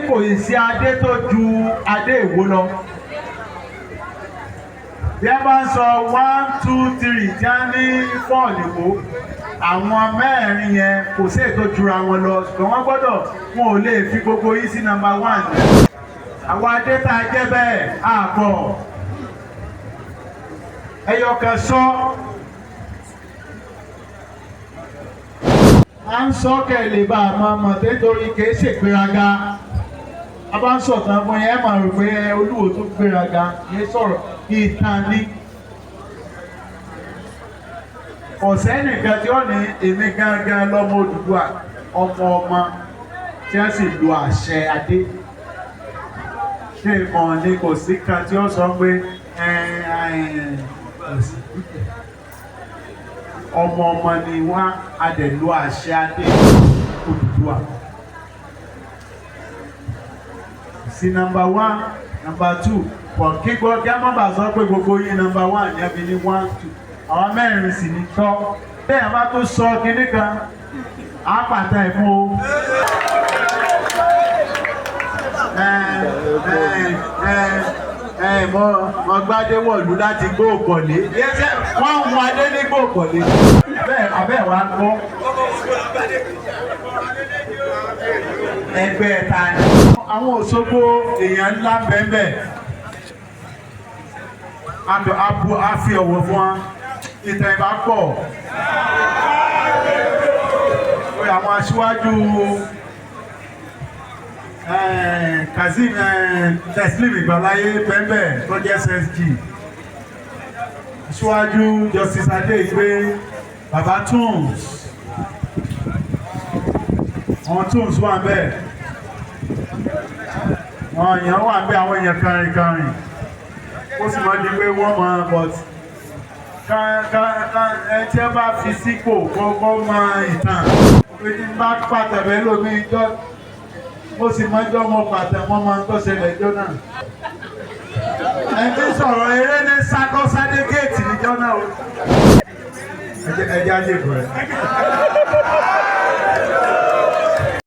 kò sí adé tó ju adé Ìwó lọ. Bí a bá ń sọ 1 2 3 tí a ní 4 nìwó, àwọn mẹ́rin yẹn kò sí ètò jura wọn lọ, ṣùgbọ́n wọ́n gbọ́dọ̀ wọn ò lè fi gbogbo yìí sí number 1. Àwọn adé tá a jẹ́ bẹ́ẹ̀ àbọ̀ ẹyọkan sọ. À ń sọ kẹ́lẹ́ bá a máa mọ̀ nítorí kìí ṣègbéraga. A bá ń sọ̀tàn fún yẹn máa rò pé Olúwo tó gbéraga yẹn sọ̀rọ̀ ìtàn ni. Ọ̀sẹ̀ nìkan tí ó ní èmi gángan lọ́mọ Odùduwà ọmọ tí wọ́n sì lu àṣẹ adé. Ṣé ìmọ̀ ni kò sí kan tí ó sọ pé ọmọ ni wọ́n adẹ̀lú àṣẹ adé Odùduwà. Sí number 1, number 2. Pọ̀ kí gbọ́ kí á má bàa sọ pé gbogbo yín number 1 ní ẹbí ní 1 2. Àwọn mẹ́rin sì ní tọ́. Bẹ́ẹ̀ bá tó sọ kinní kan, á pàtà ẹ̀ fún o. Mo gbádé wọ̀lú láti gbó òkọ̀lé. Wọ́n ń mú adé ní gbó òkọ̀lé. Bẹ́ẹ̀ abẹ́ wa gbọ́. Ẹgbẹ́ ẹ̀ta ni. Àwọn Òṣogbo èèyàn ńlá bẹ́ẹ̀ a fi ọ̀wọ̀ fún wa. Ìtàn ìbá pọ̀. Àwọn aṣíwájú Kazeem Teslim Ìgbàláyé pẹ́ńbẹ̀ tó jẹ́ SSG. Aṣíwájú Justice Adéìgbé, Bàbá Tunes. Àwọn Tunes wà bẹ́ẹ̀. Àwọn èèyàn wà bẹ́ẹ̀, àwọn èèyàn kàrìnkàrìn. Ó sì máa di pé wọ́n máa but ẹ tí ẹ bá fi sípò kọ́kọ́ máa ìtàn. Pé ní bá pàtàkì lómi ìjọ, ó sì máa jọ mọ pàtàkì wọn máa ń tó ṣẹlẹ̀ ìjọ náà. Ẹni sọ̀rọ̀ eré ní sákọ́sádé géètì níjọ́ náà o. Ẹ jẹ́ ajé ìbò rẹ̀.